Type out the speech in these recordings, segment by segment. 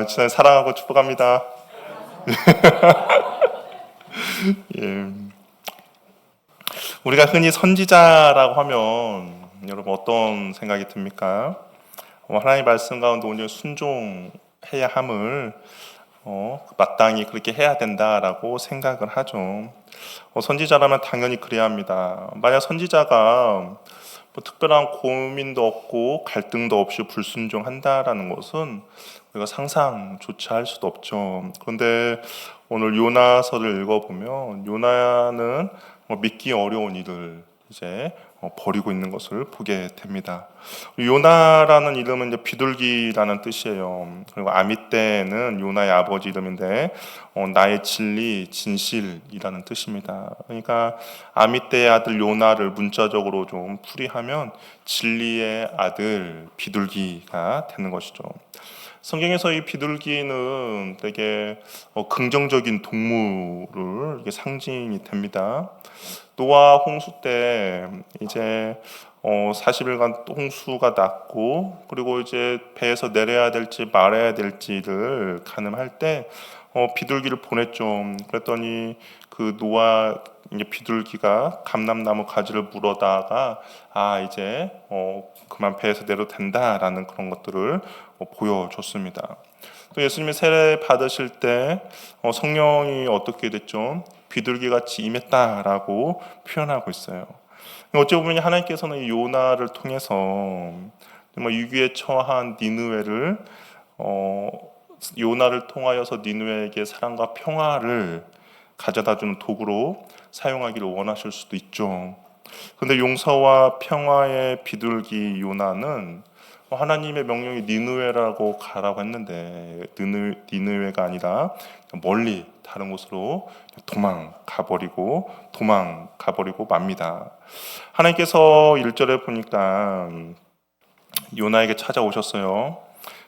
진짜 사랑하고 축복합니다. 예. 우리가 흔히 선지자라고 하면 여러분 어떤 생각이 듭니까? 하나님의 말씀 가운데 온전히 순종해야 함을 마땅히 그렇게 해야 된다라고 생각을 하죠. 선지자라면 당연히 그래야 합니다. 만약 선지자가 특별한 고민도 없고 갈등도 없이 불순종한다라는 것은 우리가 상상조차 할 수도 없죠. 그런데 오늘 요나서를 읽어보면 요나는 믿기 어려운 일을 이제 버리고 있는 것을 보게 됩니다. 요나라는 이름은 이제 비둘기라는 뜻이에요. 그리고 아미떼는 요나의 아버지 이름인데 나의 진리, 진실이라는 뜻입니다. 그러니까 아미떼의 아들 요나를 문자적으로 좀 풀이하면 진리의 아들 비둘기가 되는 것이죠. 성경에서 이 비둘기는 되게 긍정적인 동물을 이게 상징이 됩니다. 노아 홍수 때 이제 40일간 홍수가 났고, 그리고 이제 배에서 내려야 될지 말아야 될지를 가늠할 때 비둘기를 보냈죠. 그랬더니 그 노아 이제 비둘기가 감람나무 가지를 물어다가 이제 그만 배에서 내려도 된다라는 그런 것들을 보여줬습니다. 또 예수님이 세례 받으실 때 성령이 어떻게 됐죠? 비둘기 같이 임했다라고 표현하고 있어요. 어찌 보면 하나님께서는 이 요나를 통해서 정말 위기에 처한 니느웨를 요나를 통하여서 니느웨에게 사랑과 평화를 가져다주는 도구로 사용하기를 원하실 수도 있죠. 그런데 용서와 평화의 비둘기 요나는 하나님의 명령이 니느웨라고 가라고 했는데 니느웨가 아니라 멀리 다른 곳으로 도망가버리고 맙니다. 하나님께서 1절에 보니까 요나에게 찾아오셨어요.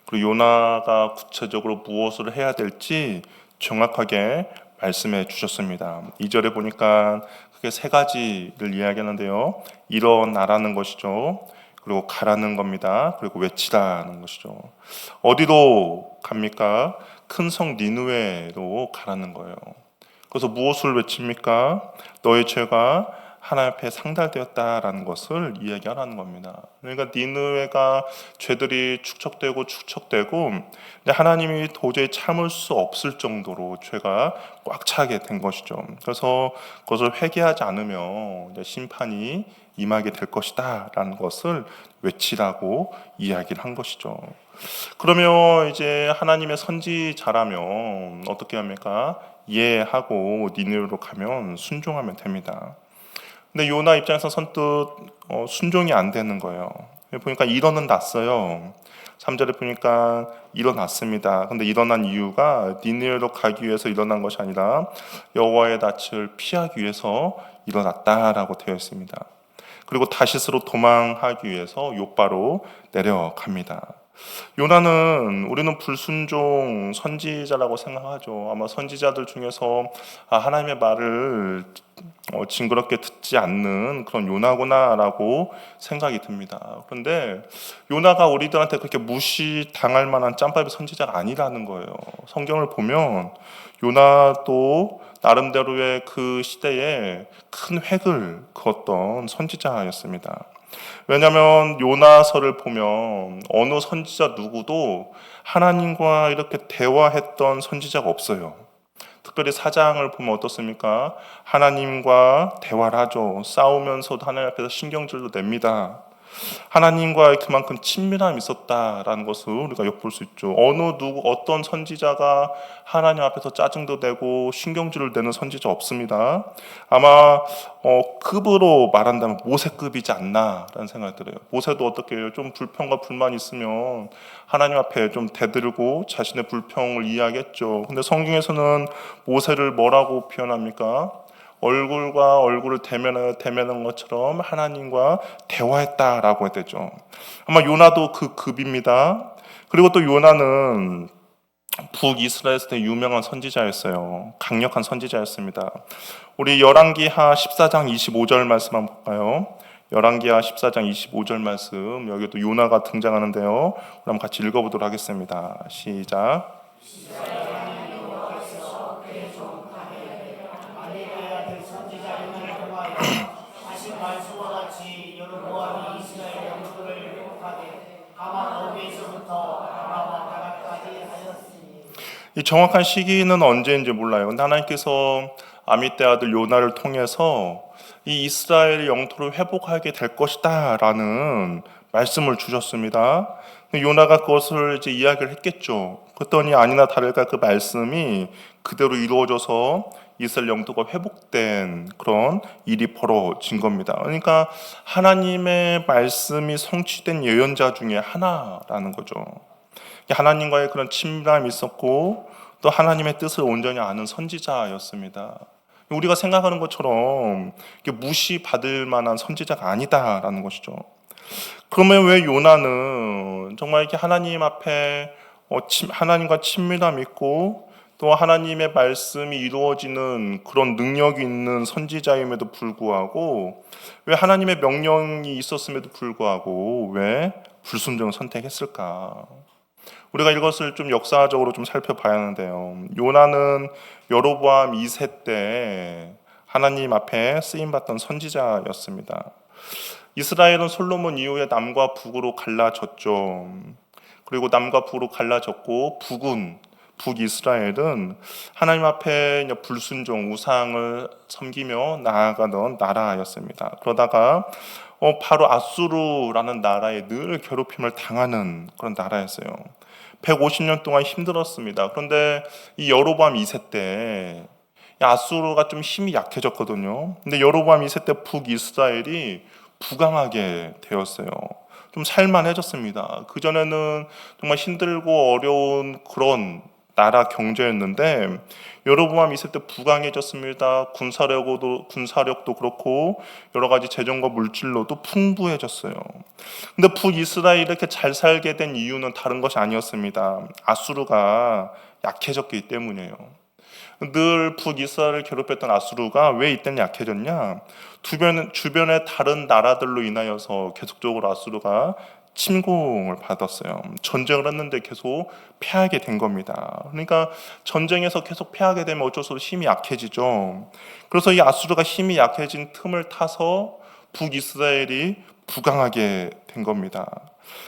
그리고 요나가 구체적으로 무엇을 해야 될지 정확하게 말씀해 주셨습니다. 2절에 보니까 크게 세 가지를 이야기하는데요. 일어나라는 것이죠. 그리고 가라는 겁니다. 그리고 외치라는 것이죠. 어디로 갑니까? 큰 성 니느웨로 가라는 거예요. 그래서 무엇을 외칩니까? 너의 죄가 하나님 앞에 상달되었다라는 것을 이야기하라는 겁니다. 그러니까 니느웨가 죄들이 축적되고 근데 하나님이 도저히 참을 수 없을 정도로 죄가 꽉 차게 된 것이죠. 그래서 그것을 회개하지 않으면 심판이 임하게 될 것이다라는 것을 외치라고 이야기를 한 것이죠. 그러면 이제 하나님의 선지자라면 어떻게 합니까? 이해하고 니느웨로 가면 순종하면 됩니다. 근데 요나 입장에서 선뜻 순종이 안 되는 거예요. 보니까 일어는 났어요. 3절에 보니까 일어났습니다. 근데 일어난 이유가 니느웨로 가기 위해서 일어난 것이 아니라 여호와의 낯을 피하기 위해서 일어났다라고 되어 있습니다. 그리고 다시스로 도망하기 위해서 욥바로 내려갑니다. 요나는 우리는 불순종 선지자라고 생각하죠. 아마 선지자들 중에서 하나님의 말을 징그럽게 듣지 않는 그런 요나구나라고 생각이 듭니다. 그런데 요나가 우리들한테 그렇게 무시당할 만한 짬밥의 선지자가 아니라는 거예요. 성경을 보면 요나도 나름대로의 그 시대에 큰 획을 그었던 선지자였습니다. 왜냐하면 요나서를 보면 어느 선지자 누구도 하나님과 이렇게 대화했던 선지자가 없어요. 특별히 사장을 보면 어떻습니까? 하나님과 대화를 하죠. 싸우면서도 하나님 앞에서 신경질도 냅니다. 하나님과 그만큼 친밀함이 있었다라는 것을 우리가 엿볼 수 있죠. 어떤 선지자가 하나님 앞에서 짜증도 내고 신경질을 내는 선지자 없습니다. 아마 급으로 말한다면 모세급이지 않나라는 생각이 들어요. 모세도 어떻게 해요? 좀 불평과 불만이 있으면 하나님 앞에 좀 대들고 자신의 불평을 이야기했죠. 근데 성경에서는 모세를 뭐라고 표현합니까? 얼굴과 얼굴을 대면한 것처럼 하나님과 대화했다라고 되죠. 아마 요나도 그 급입니다. 그리고 또 요나는 북이스라엘에서 되게 유명한 선지자였어요. 강력한 선지자였습니다. 우리 열왕기하 14장 25절 말씀 한번 볼까요? 열왕기하 14장 25절 말씀, 여기도 요나가 등장하는데요. 그럼 같이 읽어보도록 하겠습니다. 시작. 이 정확한 시기는 언제인지 몰라요. 근데 하나님께서 아미떼 아들 요나를 통해서 이 이스라엘의 영토를 회복하게 될 것이다 라는 말씀을 주셨습니다. 요나가 그것을 이제 이야기를 했겠죠. 그랬더니 아니나 다를까 그 말씀이 그대로 이루어져서 이스라엘 영토가 회복된 그런 일이 벌어진 겁니다. 그러니까 하나님의 말씀이 성취된 예언자 중에 하나라는 거죠. 하나님과의 그런 친밀함이 있었고 또 하나님의 뜻을 온전히 아는 선지자였습니다. 우리가 생각하는 것처럼 무시받을 만한 선지자가 아니다라는 것이죠. 그러면 왜 요나는 정말 이렇게 하나님 앞에 하나님과 친밀함이 있고 또 하나님의 말씀이 이루어지는 그런 능력이 있는 선지자임에도 불구하고 왜 하나님의 명령이 있었음에도 불구하고 왜 불순종을 선택했을까? 우리가 이것을 좀 역사적으로 좀 살펴봐야 하는데요. 요나는 여로보암 2세 때 하나님 앞에 쓰임받던 선지자였습니다. 이스라엘은 솔로몬 이후에 남과 북으로 갈라졌죠. 그리고 남과 북으로 갈라졌고 북이스라엘은 하나님 앞에 불순종, 우상을 섬기며 나아가던 나라였습니다. 그러다가 바로 아수르라는 나라에 늘 괴롭힘을 당하는 그런 나라였어요. 150년 동안 힘들었습니다. 그런데 이 여로보암 2세 때 아수르가 좀 힘이 약해졌거든요. 근데 여로보암 2세 때 북이스라엘이 부강하게 되었어요. 좀 살만해졌습니다. 그전에는 정말 힘들고 어려운 그런 나라 경제였는데 여로보암 2세 때 부강해졌습니다. 군사력도 그렇고 여러 가지 재정과 물질로도 풍부해졌어요. 근데 북이스라엘이 이렇게 잘 살게 된 이유는 다른 것이 아니었습니다. 아수르가 약해졌기 때문이에요. 늘 북이스라엘을 괴롭혔던 아수르가 왜 이때는 약해졌냐? 주변의 다른 나라들로 인하여서 계속적으로 아수르가 침공을 받았어요. 전쟁을 했는데 계속 패하게 된 겁니다. 그러니까 전쟁에서 계속 패하게 되면 어쩔 수 없이 힘이 약해지죠. 그래서 이 아수르가 힘이 약해진 틈을 타서 북이스라엘이 부강하게 된 겁니다.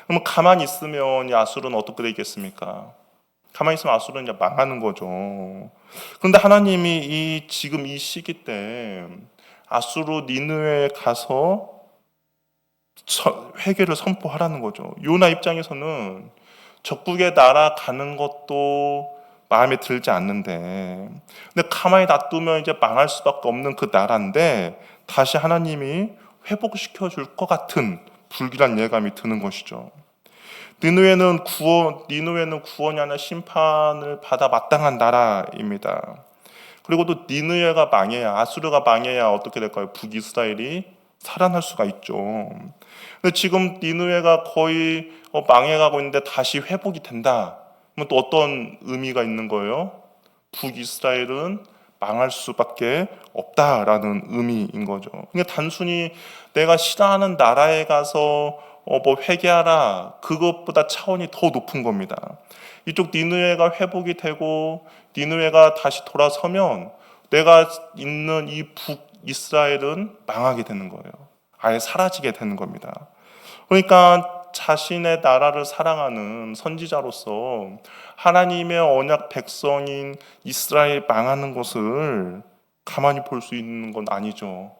그러면 가만히 있으면 이 아수르는 어떻게 되겠습니까? 가만히 있으면 아수르는 이제 망하는 거죠. 그런데 하나님이 지금 이 시기 때 아수르 니느웨에 가서 회개를 선포하라는 거죠. 요나 입장에서는 적국에 날아가는 것도 마음에 들지 않는데, 근데 가만히 놔두면 이제 망할 수밖에 없는 그 나라인데 다시 하나님이 회복시켜 줄 것 같은 불길한 예감이 드는 것이죠. 니느웨는 구원이 아니라 심판을 받아 마땅한 나라입니다. 그리고 또 니느웨가 망해야, 아수르가 망해야 어떻게 될까요? 북이스라엘이 살아날 수가 있죠. 근데 지금 니느웨가 거의 망해가고 있는데 다시 회복이 된다. 그러면 또 어떤 의미가 있는 거예요? 북이스라엘은 망할 수밖에 없다라는 의미인 거죠. 그러니까 단순히 내가 싫어하는 나라에 가서 회개하라, 그것보다 차원이 더 높은 겁니다. 이쪽 니느웨가 회복이 되고 니느웨가 다시 돌아서면 내가 있는 이 북이스라엘은 망하게 되는 거예요. 아예 사라지게 되는 겁니다. 그러니까 자신의 나라를 사랑하는 선지자로서 하나님의 언약 백성인 이스라엘 망하는 것을 가만히 볼 수 있는 건 아니죠.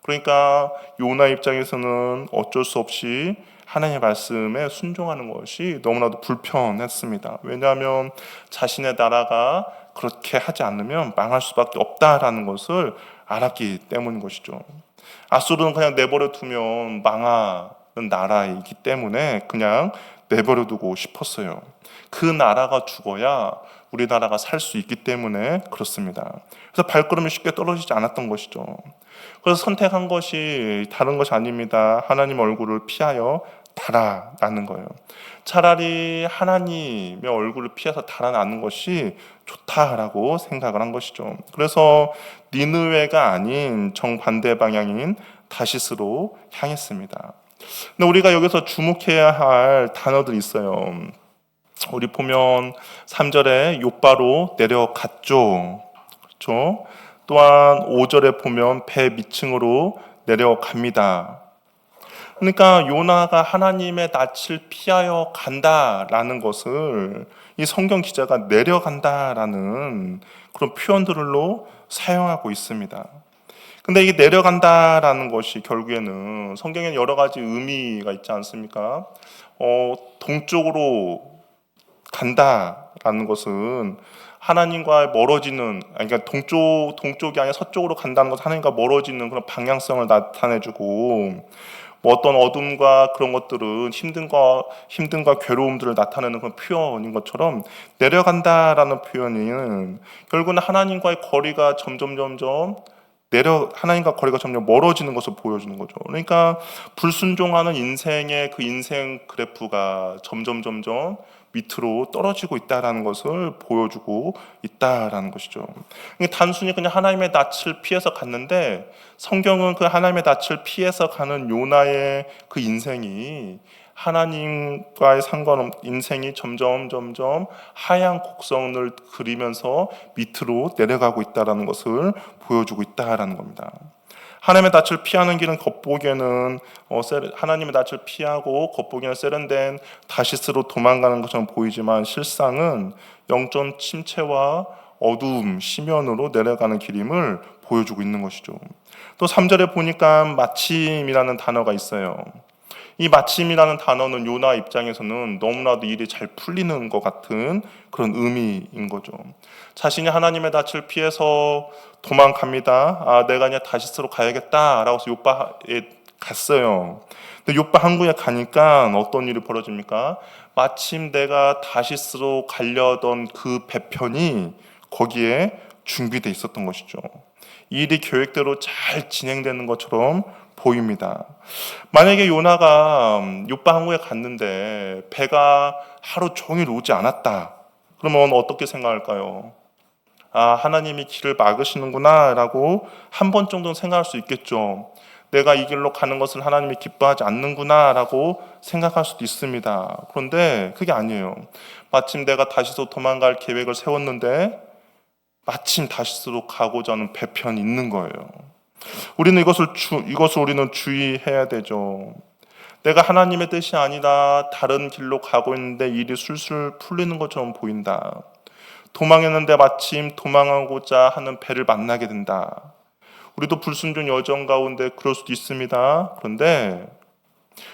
그러니까 요나 입장에서는 어쩔 수 없이 하나님의 말씀에 순종하는 것이 너무나도 불편했습니다. 왜냐하면 자신의 나라가 그렇게 하지 않으면 망할 수밖에 없다라는 것을 알았기 때문인 것이죠. 아수르는 그냥 내버려 두면 망하는 나라이기 때문에 그냥 내버려 두고 싶었어요. 그 나라가 죽어야 우리나라가 살 수 있기 때문에 그렇습니다. 그래서 발걸음이 쉽게 떨어지지 않았던 것이죠. 그래서 선택한 것이 다른 것이 아닙니다. 하나님 얼굴을 피하여 달아나는 거예요. 차라리 하나님의 얼굴을 피해서 달아나는 것이 좋다라고 생각을 한 것이죠. 그래서 니느웨가 아닌 정반대 방향인 다시스로 향했습니다. 근데 우리가 여기서 주목해야 할 단어들이 있어요. 우리 보면 3절에 욥바로 내려갔죠. 그렇죠? 또한 5절에 보면 배 밑층으로 내려갑니다. 그러니까 요나가 하나님의 낯을 피하여 간다라는 것을 이 성경 기자가 내려간다라는 그런 표현들로 사용하고 있습니다. 근데 이게 내려간다라는 것이 결국에는 성경에는 여러 가지 의미가 있지 않습니까? 동쪽으로 간다라는 것은 하나님과 멀어지는, 그러니까 동쪽이 아니라 서쪽으로 간다는 것은 하나님과 멀어지는 그런 방향성을 나타내주고, 뭐 어떤 어둠과 그런 것들은 힘듦과 괴로움들을 나타내는 그런 표현인 것처럼 내려간다라는 표현은 결국은 하나님과의 거리가 점점 하나님과 거리가 점점 멀어지는 것을 보여주는 거죠. 그러니까 불순종하는 인생의 그 인생 그래프가 점점 밑으로 떨어지고 있다라는 것을 보여주고 있다라는 것이죠. 단순히 그냥 하나님의 낯을 피해서 갔는데 성경은 그 하나님의 낯을 피해서 가는 요나의 그 인생이 하나님과의 인생이 점점 하향 곡선을 그리면서 밑으로 내려가고 있다라는 것을 보여주고 있다라는 겁니다. 하나님의 낯을 피하는 길은 겉보기에는 하나님의 낯을 피하고 겉보기에는 세련된 다시스로 도망가는 것처럼 보이지만 실상은 영적 침체와 어두움, 심연으로 내려가는 길임을 보여주고 있는 것이죠. 또 3절에 보니까 마침이라는 단어가 있어요. 이 마침이라는 단어는 요나 입장에서는 너무나도 일이 잘 풀리는 것 같은 그런 의미인 거죠. 자신이 하나님의 낯을 피해서 도망갑니다. 내가 그냥 다시스로 가야겠다라고 해서 욥바에 갔어요. 근데 욥바 항구에 가니까 어떤 일이 벌어집니까? 마침 내가 다시스로 가려던 그 배편이 거기에 준비되어 있었던 것이죠. 이 일이 계획대로 잘 진행되는 것처럼 보입니다. 만약에 요나가 욥바 항구에 갔는데 배가 하루 종일 오지 않았다. 그러면 어떻게 생각할까요? 하나님이 길을 막으시는구나 라고 한 번 정도는 생각할 수 있겠죠. 내가 이 길로 가는 것을 하나님이 기뻐하지 않는구나 라고 생각할 수도 있습니다. 그런데 그게 아니에요. 마침 내가 다시서 도망갈 계획을 세웠는데 마침 다시스로 가고자 하는 배편이 있는 거예요. 우리는 이것을 우리는 주의해야 되죠. 내가 하나님의 뜻이 아니라 다른 길로 가고 있는데 일이 술술 풀리는 것처럼 보인다. 도망했는데 마침 도망하고자 하는 배를 만나게 된다. 우리도 불순종 여정 가운데 그럴 수도 있습니다. 그런데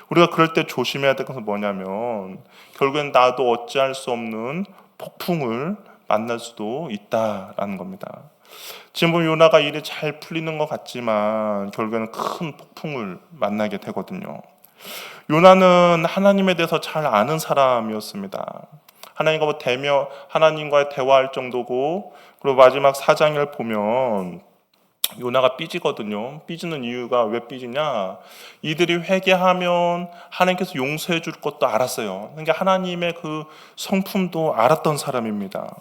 우리가 그럴 때 조심해야 될 것은 뭐냐면 결국엔 나도 어찌할 수 없는 폭풍을 만날 수도 있다라는 겁니다. 지금 요나가 일이 잘 풀리는 것 같지만 결국에는 큰 폭풍을 만나게 되거든요. 요나는 하나님에 대해서 잘 아는 사람이었습니다. 하나님과의 대화할 정도고, 그리고 마지막 4장을 보면 요나가 삐지거든요. 삐지는 이유가 왜 삐지냐? 이들이 회개하면 하나님께서 용서해 줄 것도 알았어요. 그러니까 하나님의 그 성품도 알았던 사람입니다.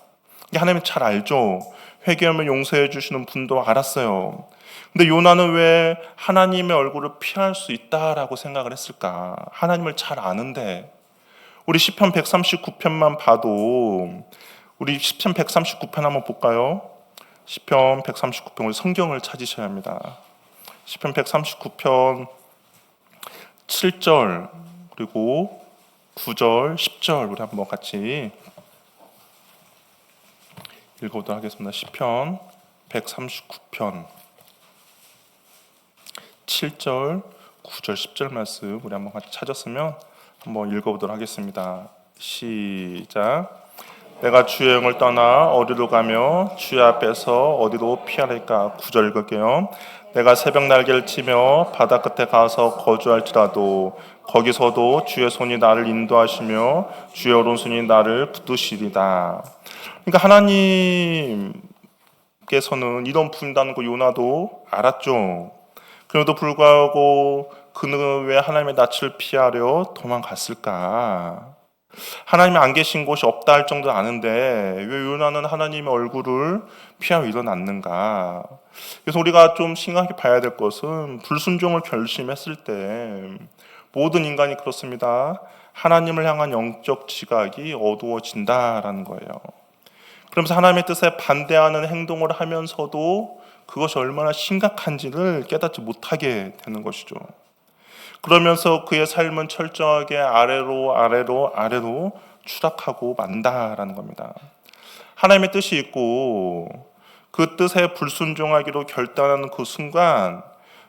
하나님 잘 알죠. 회개하면 용서해 주시는 분도 알았어요. 근데 요나는 왜 하나님의 얼굴을 피할 수 있다라고 생각을 했을까? 하나님을 잘 아는데. 우리 시편 139편만 봐도, 우리 시편 139편 한번 볼까요? 시편 139편, 우리 성경을 찾으셔야 합니다. 시편 139편 7절 그리고 9절 10절 우리 한번 같이 읽어보도록 하겠습니다. 시편 139편 7절 9절 10절 말씀 우리 한번 같이 찾았으면 한번 읽어보도록 하겠습니다. 시작. 내가 주의 영을 떠나 어디로 가며 주의 앞에서 어디로 피하리까? 9절 읽을게요. 내가 새벽 날개를 치며 바다 끝에 가서 거주할지라도 거기서도 주의 손이 나를 인도하시며 주의 오른손이 나를 붙드시리다. 그러니까 하나님께서는 이런 분다는 거 요나도 알았죠. 그래도 불구하고 그는 왜 하나님의 낯을 피하려 도망갔을까? 하나님이 안 계신 곳이 없다 할 정도 아는데 왜 요나는 하나님의 얼굴을 피하며 일어났는가? 그래서 우리가 좀 심각하게 봐야 될 것은 불순종을 결심했을 때 모든 인간이 그렇습니다. 하나님을 향한 영적 지각이 어두워진다라는 거예요. 그러면서 하나님의 뜻에 반대하는 행동을 하면서도 그것이 얼마나 심각한지를 깨닫지 못하게 되는 것이죠. 그러면서 그의 삶은 철저하게 아래로 추락하고 만다라는 겁니다. 하나님의 뜻이 있고 그 뜻에 불순종하기로 결단하는 그 순간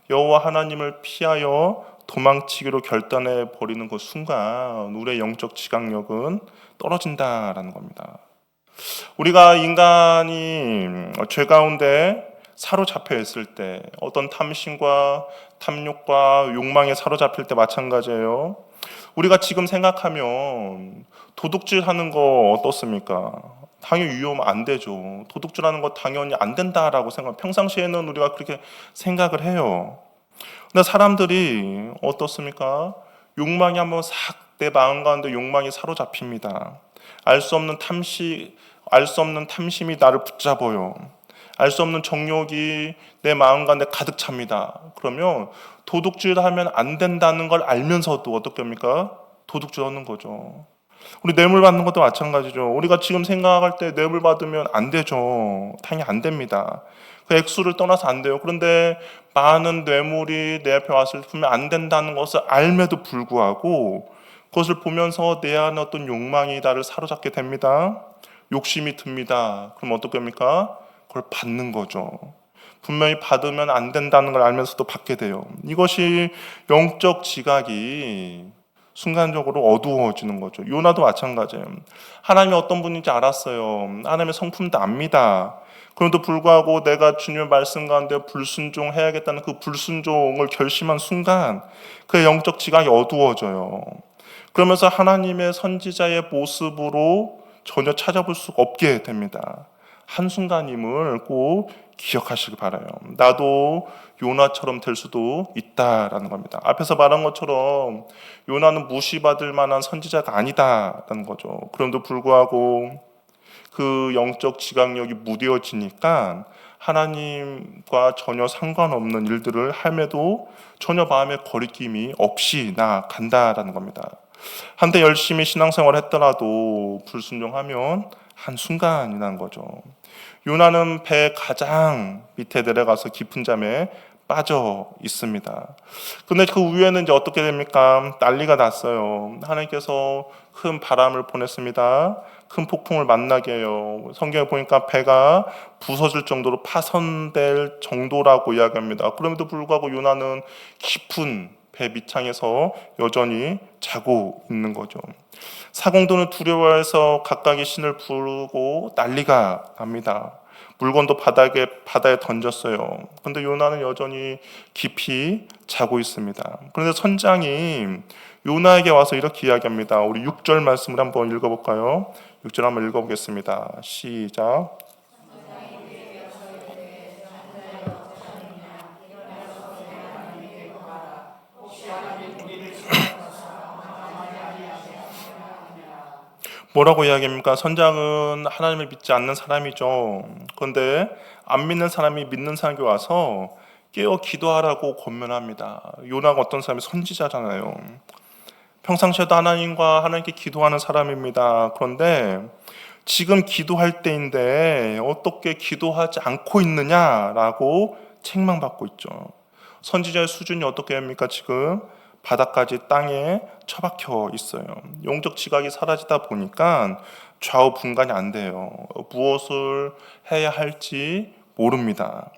여호와 하나님을 피하여 도망치기로 결단해 버리는 그 순간 우리의 영적 지각력은 떨어진다라는 겁니다. 우리가 인간이 죄 가운데 사로잡혀 있을 때 어떤 탐심과 탐욕과 욕망에 사로잡힐 때 마찬가지예요. 우리가 지금 생각하면 도둑질하는 거 어떻습니까? 당연히 위험 안 되죠. 도둑질하는 거 당연히 안 된다라고 평상시에는 우리가 그렇게 생각을 해요. 근데 사람들이 어떻습니까? 욕망이 한번 싹 내 마음 가운데 욕망이 사로잡힙니다. 알 수 없는 탐심이 나를 붙잡아요. 알 수 없는 정욕이 내 마음 가운데 가득 찹니다. 그러면 도둑질하면 안 된다는 걸 알면서도 어떻게 합니까? 도둑질하는 거죠. 우리 뇌물 받는 것도 마찬가지죠. 우리가 지금 생각할 때 뇌물 받으면 안 되죠. 당연히 안 됩니다. 그 액수를 떠나서 안 돼요. 그런데 많은 뇌물이 내 앞에 왔을 때 보면 안 된다는 것을 알매도 불구하고 그것을 보면서 내 안에 어떤 욕망이 나를 사로잡게 됩니다. 욕심이 듭니다. 그럼 어떻게 합니까? 그걸 받는 거죠. 분명히 받으면 안 된다는 걸 알면서도 받게 돼요. 이것이 영적 지각이 순간적으로 어두워지는 거죠. 요나도 마찬가지예요. 하나님이 어떤 분인지 알았어요. 하나님의 성품도 압니다. 그럼에도 불구하고 내가 주님의 말씀 가운데 불순종해야겠다는 그 불순종을 결심한 순간 그의 영적 지각이 어두워져요. 그러면서 하나님의 선지자의 모습으로 전혀 찾아볼 수 없게 됩니다. 한순간임을 꼭 기억하시기 바라요. 나도 요나처럼 될 수도 있다라는 겁니다. 앞에서 말한 것처럼 요나는 무시받을 만한 선지자가 아니다라는 거죠. 그럼에도 불구하고 그 영적 지각력이 무뎌지니까 하나님과 전혀 상관없는 일들을 함에도 전혀 마음의 거리낌이 없이 나아간다라는 겁니다. 한때 열심히 신앙생활을 했더라도 불순종하면 한순간이라는 거죠. 요나는 배 가장 밑에 내려가서 깊은 잠에 빠져 있습니다. 근데 그 위에는 이제 어떻게 됩니까? 난리가 났어요. 하나님께서 큰 바람을 보냈습니다. 큰 폭풍을 만나게 해요. 성경에 보니까 배가 부서질 정도로 파손될 정도라고 이야기합니다. 그럼에도 불구하고 요나는 깊은 배 밑창에서 여전히 자고 있는 거죠. 사공도는 두려워해서 각각의 신을 부르고 난리가 납니다. 물건도 바다에 던졌어요. 그런데 요나는 여전히 깊이 자고 있습니다. 그런데 선장이 요나에게 와서 이렇게 이야기합니다. 우리 6절 말씀을 한번 읽어볼까요? 6절 한번 읽어보겠습니다. 시작. 뭐라고 이야기합니까? 선장은 하나님을 믿지 않는 사람이죠. 그런데 안 믿는 사람이 믿는 사람에게 와서 깨어 기도하라고 권면합니다. 요나가 어떤 사람이 선지자잖아요. 평상시에도 하나님께 기도하는 사람입니다. 그런데 지금 기도할 때인데 어떻게 기도하지 않고 있느냐라고 책망받고 있죠. 선지자의 수준이 어떻게 합니까? 지금 바닥까지 땅에 처박혀 있어요. 영적 지각이 사라지다 보니까 좌우 분간이 안 돼요. 무엇을 해야 할지 모릅니다.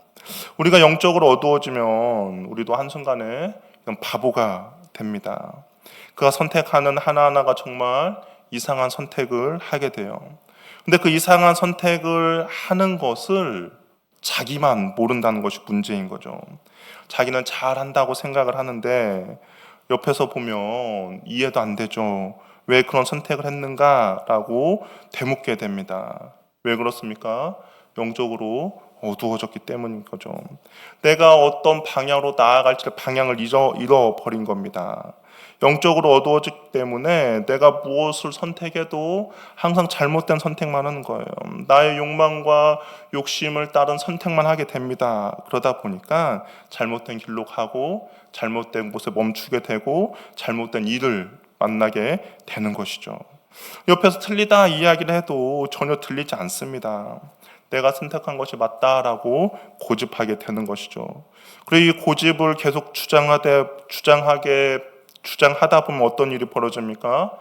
우리가 영적으로 어두워지면 우리도 한순간에 바보가 됩니다. 그가 선택하는 하나하나가 정말 이상한 선택을 하게 돼요. 근데 그 이상한 선택을 하는 것을 자기만 모른다는 것이 문제인 거죠. 자기는 잘한다고 생각을 하는데 옆에서 보면 이해도 안 되죠. 왜 그런 선택을 했는가라고 되묻게 됩니다. 왜 그렇습니까? 영적으로 어두워졌기 때문인 거죠. 내가 어떤 방향으로 나아갈지 방향을 잃어버린 겁니다. 영적으로 어두워지기 때문에 내가 무엇을 선택해도 항상 잘못된 선택만 하는 거예요. 나의 욕망과 욕심을 따른 선택만 하게 됩니다. 그러다 보니까 잘못된 길로 가고 잘못된 곳에 멈추게 되고 잘못된 일을 만나게 되는 것이죠. 옆에서 틀리다 이야기를 해도 전혀 들리지 않습니다. 내가 선택한 것이 맞다라고 고집하게 되는 것이죠. 그리고 이 고집을 계속 주장하다 보면 어떤 일이 벌어집니까?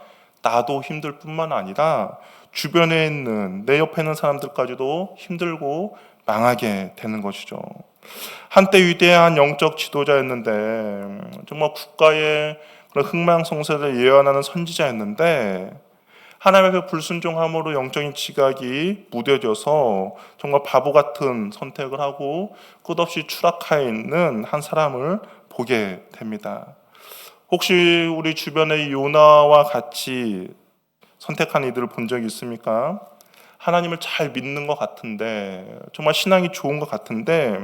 나도 힘들 뿐만 아니라 주변에 있는 내 옆에 있는 사람들까지도 힘들고 망하게 되는 것이죠. 한때 위대한 영적 지도자였는데 정말 국가의 그런 흥망성쇠를 예언하는 선지자였는데 하나님 앞에 불순종함으로 영적인 지각이 무뎌져서 정말 바보 같은 선택을 하고 끝없이 추락하여 있는 한 사람을 보게 됩니다. 혹시 우리 주변의 요나와 같이 선택한 이들을 본 적이 있습니까? 하나님을 잘 믿는 것 같은데 정말 신앙이 좋은 것 같은데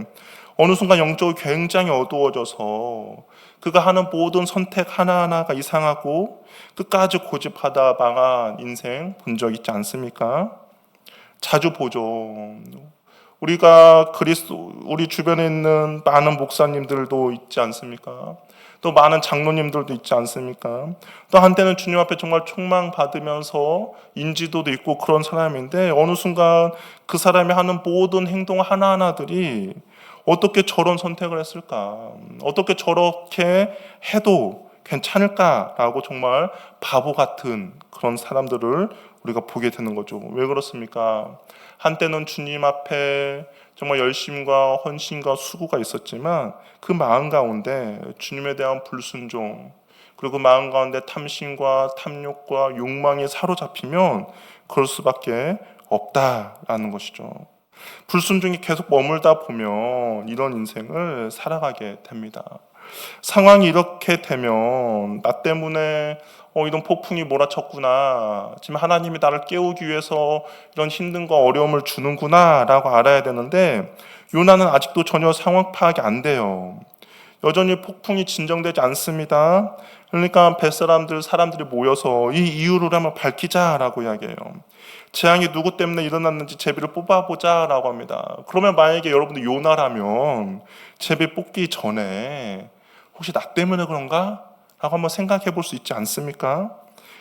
어느 순간 영적으로 굉장히 어두워져서 그가 하는 모든 선택 하나하나가 이상하고 끝까지 고집하다 망한 인생 본 적 있지 않습니까? 자주 보죠. 우리 주변에 있는 많은 목사님들도 있지 않습니까? 또 많은 장로님들도 있지 않습니까? 또 한때는 주님 앞에 정말 촉망받으면서 인지도도 있고 그런 사람인데 어느 순간 그 사람이 하는 모든 행동 하나하나들이 어떻게 저런 선택을 했을까? 어떻게 저렇게 해도 괜찮을까라고 정말 바보 같은 그런 사람들을 우리가 보게 되는 거죠. 왜 그렇습니까? 한때는 주님 앞에 정말 열심과 헌신과 수고가 있었지만 그 마음 가운데 주님에 대한 불순종 그리고 그 마음 가운데 탐심과 탐욕과 욕망이 사로잡히면 그럴 수밖에 없다라는 것이죠. 불순종이 계속 머물다 보면 이런 인생을 살아가게 됩니다. 상황이 이렇게 되면 나 때문에 이런 폭풍이 몰아쳤구나. 지금 하나님이 나를 깨우기 위해서 이런 힘든과 어려움을 주는구나 라고 알아야 되는데 요나는 아직도 전혀 상황 파악이 안 돼요. 여전히 폭풍이 진정되지 않습니다. 그러니까 사람들이 모여서 이 이유를 한번 밝히자라고 이야기해요. 재앙이 누구 때문에 일어났는지 제비를 뽑아보자라고 합니다. 그러면 만약에 여러분들 요나라면 제비 뽑기 전에 혹시 나 때문에 그런가? 라고 한번 생각해 볼 수 있지 않습니까?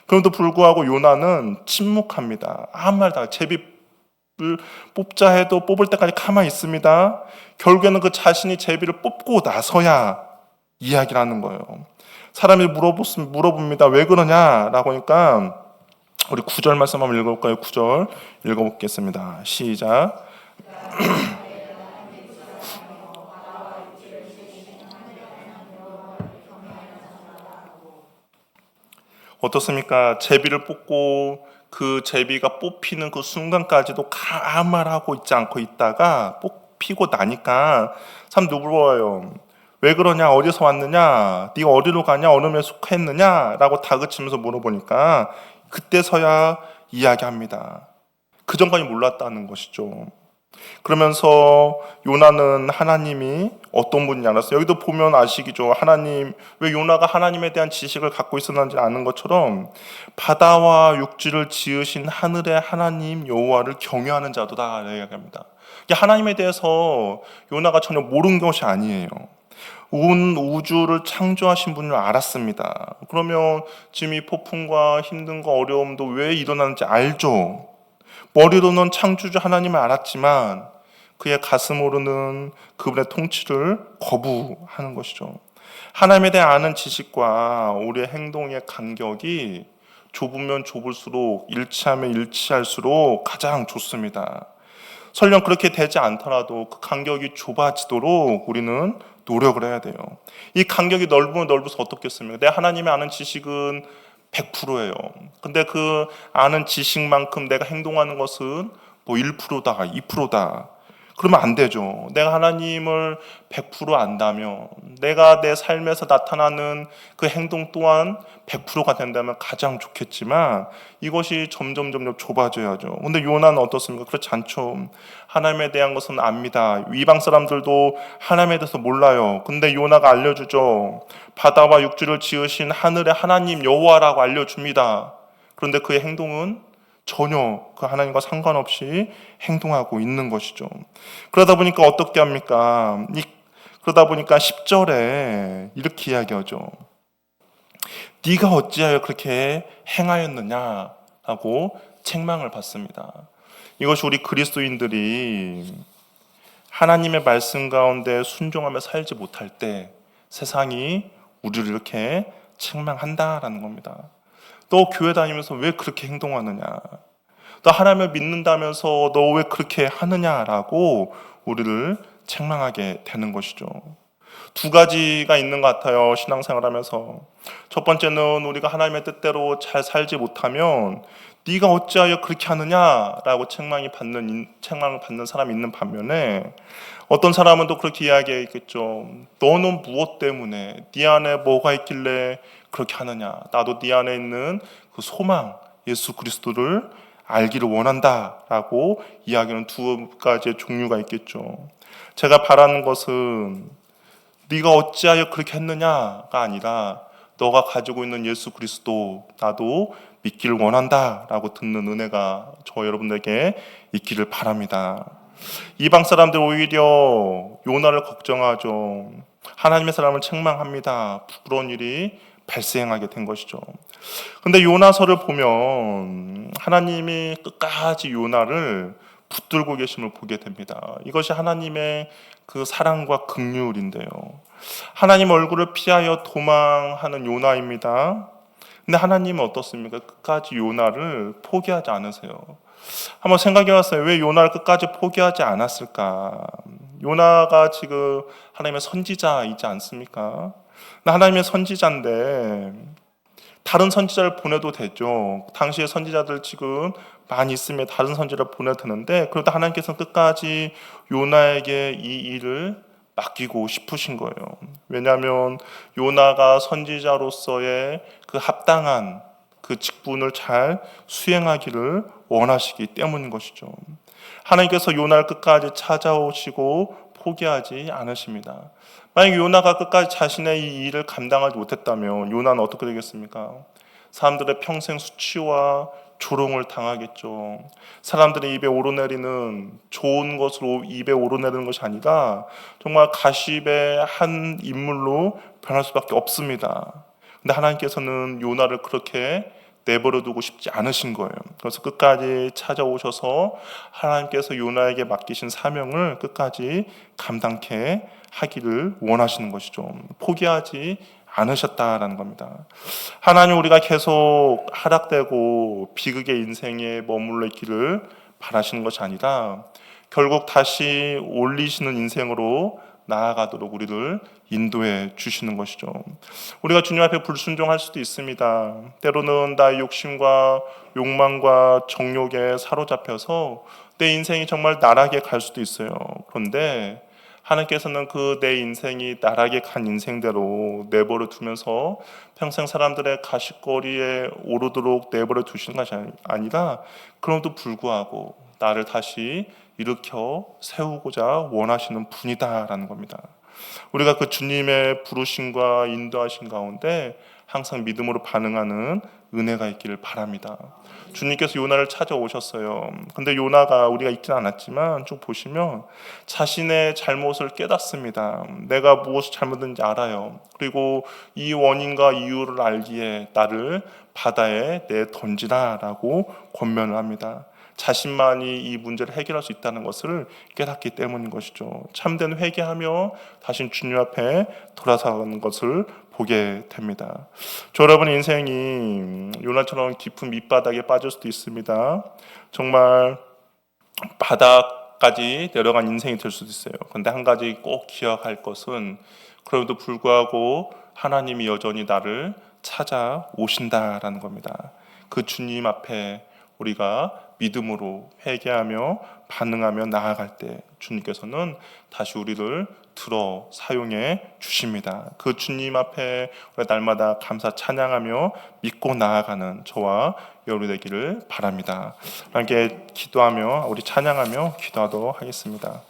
그럼에도 불구하고 요나는 침묵합니다. 아무 말도 안 해요. 제비를 뽑자 해도 뽑을 때까지 가만히 있습니다. 결국에는 그 자신이 제비를 뽑고 나서야 이야기를 하는 거예요. 사람이 물어봅니다. 왜 그러냐라고 하니까 우리 9절 말씀 한번 읽어볼까요? 9절 읽어보겠습니다. 시작. 어떻습니까? 제비를 뽑고 그 제비가 뽑히는 그 순간까지도 아무 말하고 있지 않고 있다가 뽑히고 나니까 참 누구워요. 왜 그러냐? 어디서 왔느냐? 네가 어디로 가냐? 어느 면에 속했느냐? 라고 다그치면서 물어보니까 그때서야 이야기합니다. 그 전까지 몰랐다는 것이죠. 그러면서 요나는 하나님이 어떤 분인지 알았어요. 여기도 보면 아시겠죠. 하나님, 왜 요나가 하나님에 대한 지식을 갖고 있었는지 아는 것처럼 바다와 육지를 지으신 하늘의 하나님 여호와를 경외하는 자도다 이야기합니다. 하나님에 대해서 요나가 전혀 모르는 것이 아니에요. 온 우주를 창조하신 분을 알았습니다. 그러면 지금 이 폭풍과 힘든과 어려움도 왜 일어나는지 알죠. 머리로는 창조주 하나님을 알았지만 그의 가슴으로는 그분의 통치를 거부하는 것이죠. 하나님에 대해 아는 지식과 우리의 행동의 간격이 좁으면 좁을수록 일치하면 일치할수록 가장 좋습니다. 설령 그렇게 되지 않더라도 그 간격이 좁아지도록 우리는 노력을 해야 돼요. 이 간격이 넓으면 넓을수록 어떻겠습니까? 내 하나님의 아는 지식은 100%예요. 근데 그 아는 지식만큼 내가 행동하는 것은 뭐 1%다, 2%다. 그러면 안 되죠. 내가 하나님을 100% 안다면, 내가 내 삶에서 나타나는 그 행동 또한 100%가 된다면 가장 좋겠지만, 이것이 점점 좁아져야죠. 근데 요나는 어떻습니까? 그렇지 않죠. 하나님에 대한 것은 압니다. 이방 사람들도 하나님에 대해서 몰라요. 근데 요나가 알려주죠. 바다와 육지를 지으신 하늘의 하나님 여호와라고 알려줍니다. 그런데 그의 행동은 전혀 그 하나님과 상관없이 행동하고 있는 것이죠. 그러다 보니까 어떻게 합니까? 그러다 보니까 10절에 이렇게 이야기하죠. 네가 어찌하여 그렇게 행하였느냐라고 책망을 받습니다. 이것이 우리 그리스도인들이 하나님의 말씀 가운데 순종하며 살지 못할 때 세상이 우리를 이렇게 책망한다라는 겁니다. 너 교회 다니면서 왜 그렇게 행동하느냐? 너 하나님을 믿는다면서 너 왜 그렇게 하느냐라고 우리를 책망하게 되는 것이죠. 두 가지가 있는 것 같아요. 신앙생활하면서. 첫 번째는 우리가 하나님의 뜻대로 잘 살지 못하면 네가 어찌하여 그렇게 하느냐라고 책망을 받는 사람이 있는 반면에 어떤 사람은 또 그렇게 이야기했겠죠. 너는 무엇 때문에 네 안에 뭐가 있길래 그렇게 하느냐. 나도 네 안에 있는 그 소망 예수 그리스도를 알기를 원한다라고 이야기하는 두 가지의 종류가 있겠죠. 제가 바라는 것은 네가 어찌하여 그렇게 했느냐가 아니라 너가 가지고 있는 예수 그리스도 나도 믿기를 원한다라고 듣는 은혜가 저 여러분들에게 있기를 바랍니다. 이방 사람들 오히려 요나를 걱정하죠. 하나님의 사람을 책망합니다. 부끄러운 일이 발생하게 된 것이죠. 근데 요나서를 보면 하나님이 끝까지 요나를 붙들고 계심을 보게 됩니다. 이것이 하나님의 그 사랑과 긍휼인데요. 하나님 얼굴을 피하여 도망하는 요나입니다. 근데 하나님은 어떻습니까? 끝까지 요나를 포기하지 않으세요. 한번 생각해 봤어요. 왜 요나를 끝까지 포기하지 않았을까? 요나가 지금 하나님의 선지자이지 않습니까? 하나님의 선지자인데 다른 선지자를 보내도 되죠. 당시의 선지자들 지금 많이 있으면 다른 선지자를 보내도 되는데 그러다 하나님께서는 끝까지 요나에게 이 일을 맡기고 싶으신 거예요. 왜냐하면 요나가 선지자로서의 그 합당한 그 직분을 잘 수행하기를 원하시기 때문인 것이죠. 하나님께서 요나를 끝까지 찾아오시고 포기하지 않으십니다. 만약 요나가 끝까지 자신의 이 일을 감당하지 못했다면 요나는 어떻게 되겠습니까? 사람들의 평생 수치와 조롱을 당하겠죠. 사람들의 입에 오르내리는 좋은 것으로 입에 오르내리는 것이 아니라 정말 가십의 한 인물로 변할 수밖에 없습니다. 근데 하나님께서는 요나를 그렇게 내버려 두고 싶지 않으신 거예요. 그래서 끝까지 찾아오셔서 하나님께서 요나에게 맡기신 사명을 끝까지 감당케 하기를 원하시는 것이죠. 포기하지 않으셨다라는 겁니다. 하나님 우리가 계속 하락되고 비극의 인생에 머물러 있기를 바라시는 것이 아니라 결국 다시 올리시는 인생으로 나아가도록 우리를 인도해 주시는 것이죠. 우리가 주님 앞에 불순종할 수도 있습니다. 때로는 나의 욕심과 욕망과 정욕에 사로잡혀서 내 인생이 정말 나락에 갈 수도 있어요. 그런데 하나님께서는 그 내 인생이 나락에 간 인생대로 내버려 두면서 평생 사람들의 가십거리에 오르도록 내버려 두시는 것이 아니라 그럼에도 불구하고 나를 다시 일으켜 세우고자 원하시는 분이다라는 겁니다. 우리가 그 주님의 부르심과 인도하신 가운데 항상 믿음으로 반응하는 은혜가 있기를 바랍니다. 주님께서 요나를 찾아오셨어요. 근데 요나가 우리가 읽진 않았지만 쭉 보시면 자신의 잘못을 깨닫습니다. 내가 무엇을 잘못했는지 알아요. 그리고 이 원인과 이유를 알기에 나를 바다에 내던지라라고 권면을 합니다. 자신만이 이 문제를 해결할 수 있다는 것을 깨닫기 때문인 것이죠. 참된 회개하며 다시 주님 앞에 돌아서는 것을 보게 됩니다. 저 여러분의 인생이 요나처럼 깊은 밑바닥에 빠질 수도 있습니다. 정말 바닥까지 내려간 인생이 될 수도 있어요. 그런데 한 가지 꼭 기억할 것은 그럼에도 불구하고 하나님이 여전히 나를 찾아오신다라는 겁니다. 그 주님 앞에 우리가 믿음으로 회개하며 반응하며 나아갈 때 주님께서는 다시 우리를 들어 사용해 주십니다. 그 주님 앞에 날마다 감사 찬양하며 믿고 나아가는 저와 여러분 되기를 바랍니다. 함께 기도하며 우리 찬양하며 기도하도록 하겠습니다.